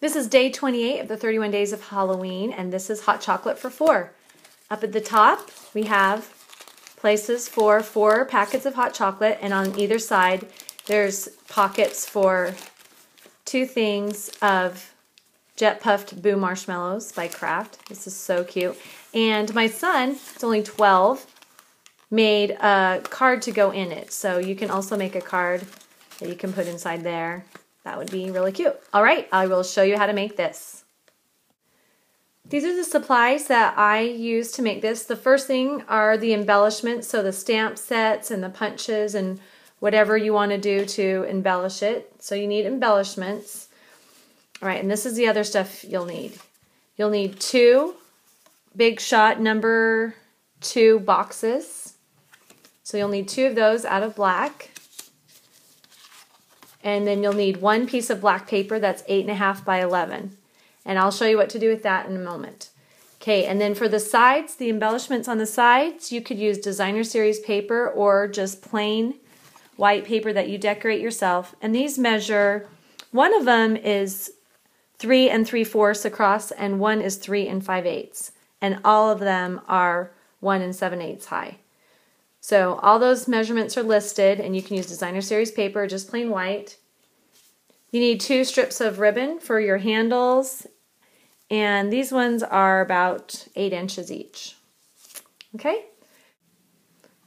This is day 28 of the 31 days of Halloween, and this is hot chocolate for 4. Up at the top, we have places for 4 packets of hot chocolate, and on either side, there's pockets for 2 things of Jet Puffed Boo Marshmallows by Kraft. This is so cute. And my son, it's only 12, made a card to go in it. So you can also make a card that you can put inside there. That would be really cute. All right, I will show you how to make this. These are the supplies that I use to make this. The first thing are the embellishments, so the stamp sets and the punches and whatever you want to do to embellish it. So you need embellishments. All right, and this is the other stuff you'll need. You'll need 2 Big Shot number 2 boxes. So you'll need 2 of those out of black. And then you'll need 1 piece of black paper that's 8.5 by 11. And I'll show you what to do with that in a moment. Okay, and then for the sides, the embellishments on the sides, you could use designer series paper or just plain white paper that you decorate yourself. And these measure, one of them is 3 3/4 across and one is 3 5/8. And all of them are 1 7/8 high. So all those measurements are listed, and you can use designer series paper, just plain white. You need 2 strips of ribbon for your handles, and these ones are about 8 inches each. Okay?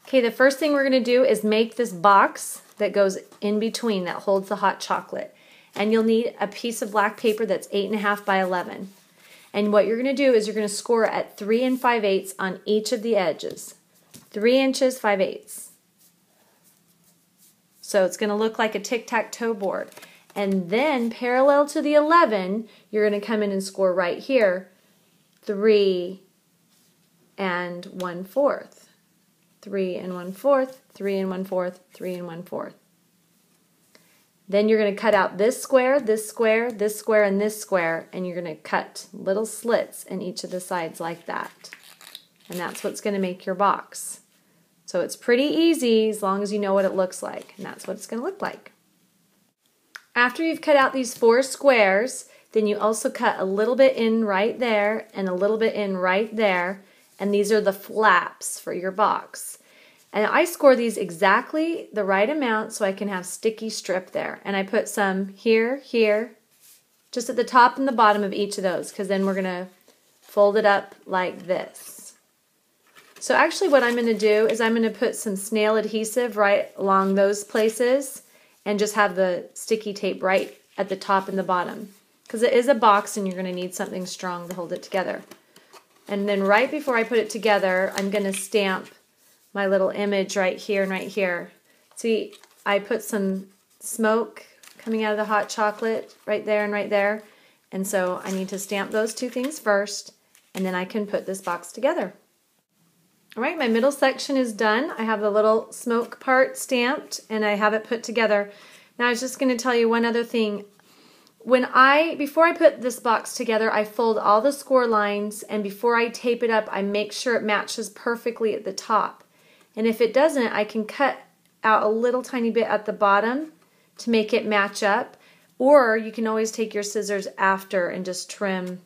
Okay, the first thing we're going to do is make this box that goes in between that holds the hot chocolate. And you'll need a piece of black paper that's 8.5 by 11. And what you're going to do is you're going to score at 3 5/8 on each of the edges. 3 inches, 5/8. So it's going to look like a tic-tac-toe board. And then parallel to the 11, you're going to come in and score right here, 3 1/4. 3 1/4, 3 1/4, 3 1/4. Then you're going to cut out this square, this square, this square, and this square, and you're going to cut little slits in each of the sides like that. And that's what's going to make your box. So it's pretty easy as long as you know what it looks like, and that's what it's going to look like. After you've cut out these 4 squares, then you also cut a little bit in right there and a little bit in right there, and these are the flaps for your box. And I score these exactly the right amount so I can have sticky strip there. And I put some here, here, just at the top and the bottom of each of those, because then we're going to fold it up like this. So actually what I'm going to do is I'm going to put some snail adhesive right along those places and just have the sticky tape right at the top and the bottom, because it is a box and you're going to need something strong to hold it together. And then right before I put it together, I'm going to stamp my little image right here and right here. See, I put some smoke coming out of the hot chocolate right there and right there. And so I need to stamp those 2 things first, and then I can put this box together. All right, my middle section is done. I have the little smoke part stamped, and I have it put together. Now I was just going to tell you one other thing. Before I put this box together, I fold all the score lines, and before I tape it up, I make sure it matches perfectly at the top. And if it doesn't, I can cut out a little tiny bit at the bottom to make it match up. Or you can always take your scissors after and just trim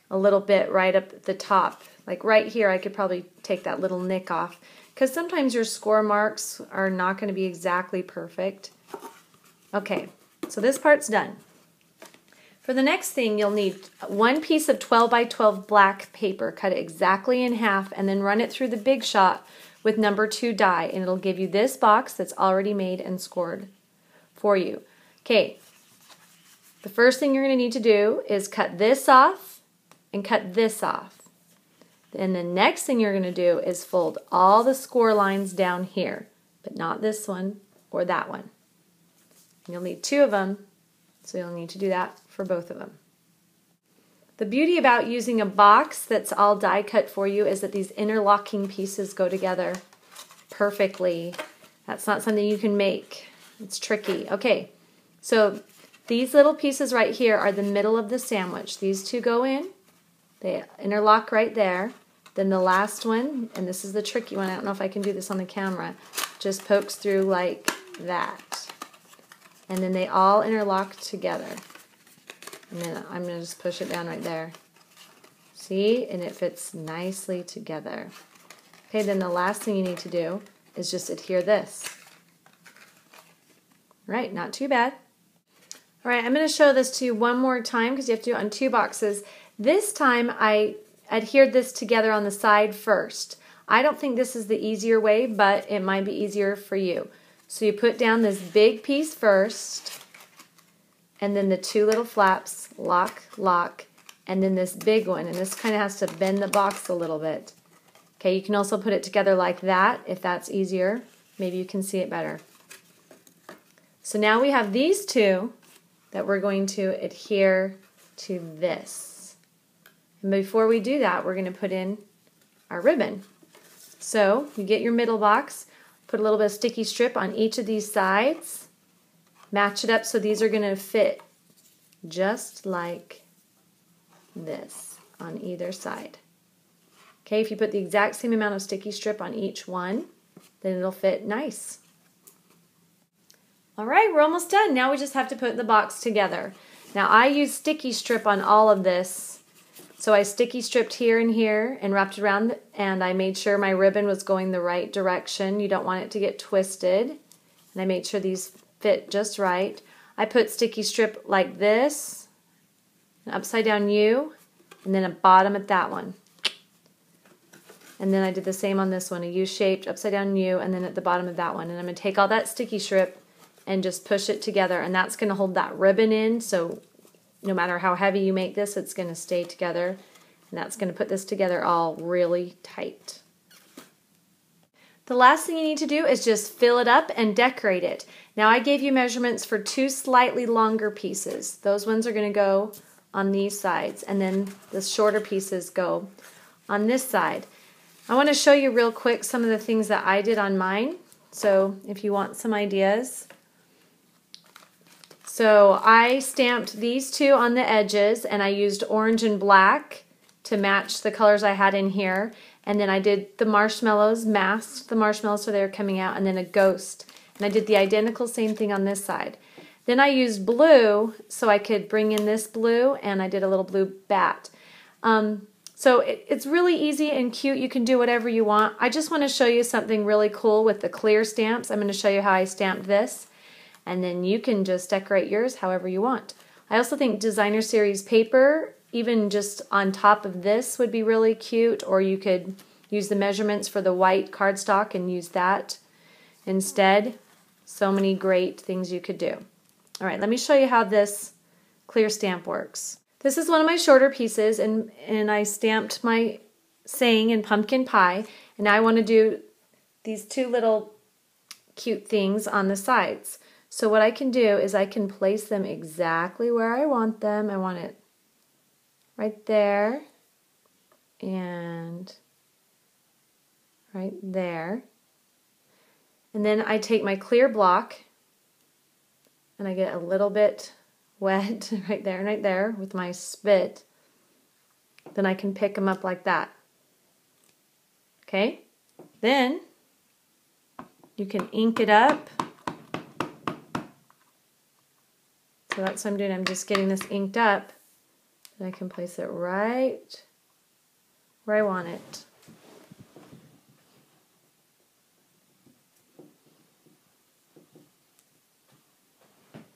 a little bit right up at the top. Like right here, I could probably take that little nick off, because sometimes your score marks are not going to be exactly perfect. Okay, so this part's done. For the next thing, you'll need 1 piece of 12 by 12 black paper. Cut it exactly in half and then run it through the Big Shot with number 2 die, and it'll give you this box that's already made and scored for you. Okay, the first thing you're going to need to do is cut this off and cut this off. And the next thing you're going to do is fold all the score lines down here, but not this one or that one. You'll need 2 of them, so you'll need to do that for both of them. The beauty about using a box that's all die cut for you is that these interlocking pieces go together perfectly. That's not something you can make. It's tricky. Okay, so these little pieces right here are the middle of the sandwich. These 2 go in. They interlock right there. Then the last one, and this is the tricky one, I don't know if I can do this on the camera, just pokes through like that. And then they all interlock together. And then I'm going to just push it down right there. See? And it fits nicely together. Okay, then the last thing you need to do is just adhere this. Right, not too bad. All right, I'm going to show this to you one more time because you have to do it on 2 boxes. This time I adhered this together on the side first. I don't think this is the easier way, but it might be easier for you. So you put down this big piece first, and then the 2 little flaps, lock, lock, and then this big one, and this kind of has to bend the box a little bit. Okay, you can also put it together like that if that's easier. Maybe you can see it better. So now we have these 2 that we're going to adhere to this. And before we do that, we're going to put in our ribbon. So you get your middle box, put a little bit of sticky strip on each of these sides, match it up so these are going to fit just like this on either side. Okay, if you put the exact same amount of sticky strip on each one, then it'll fit nice. All right, we're almost done. Now we just have to put the box together. Now I used sticky strip on all of this. So I sticky stripped here and here and wrapped it around, and I made sure my ribbon was going the right direction. You don't want it to get twisted. And I made sure these fit just right. I put sticky strip like this, an upside down U, and then a bottom at that one. And then I did the same on this one, a U-shaped upside down U, and then at the bottom of that one. And I'm going to take all that sticky strip and just push it together, and that's going to hold that ribbon in, so no matter how heavy you make this, it's going to stay together, and that's going to put this together all really tight. The last thing you need to do is just fill it up and decorate it. Now I gave you measurements for 2 slightly longer pieces. Those ones are going to go on these sides, and then the shorter pieces go on this side. I want to show you real quick some of the things that I did on mine, so if you want some ideas. So I stamped these 2 on the edges, and I used orange and black to match the colors I had in here. And then I did the marshmallows, masked the marshmallows so they were coming out, and then a ghost. And I did the identical same thing on this side. Then I used blue so I could bring in this blue, and I did a little blue bat. So it's really easy and cute. You can do whatever you want. I just want to show you something really cool with the clear stamps. I'm going to show you how I stamped this. And then you can just decorate yours however you want. I also think designer series paper, even just on top of this, would be really cute, or you could use the measurements for the white cardstock and use that instead. So many great things you could do. All right, let me show you how this clear stamp works. This is one of my shorter pieces, and I stamped my saying in pumpkin pie, and now I want to do these 2 little cute things on the sides. So what I can do is I can place them exactly where I want them. I want it right there and right there. And then I take my clear block and I get a little bit wet right there and right there with my spit. Then I can pick them up like that. Okay? Then you can ink it up. So that's what I'm doing. I'm just getting this inked up, and I can place it right where I want it.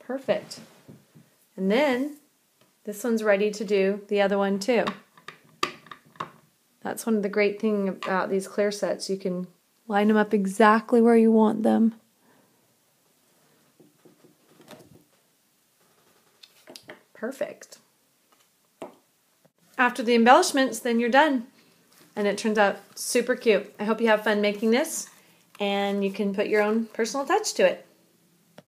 Perfect. And then this one's ready to do the other one too. That's one of the great things about these clear sets. You can line them up exactly where you want them. Perfect. After the embellishments, then you're done. And it turns out super cute. I hope you have fun making this, and you can put your own personal touch to it.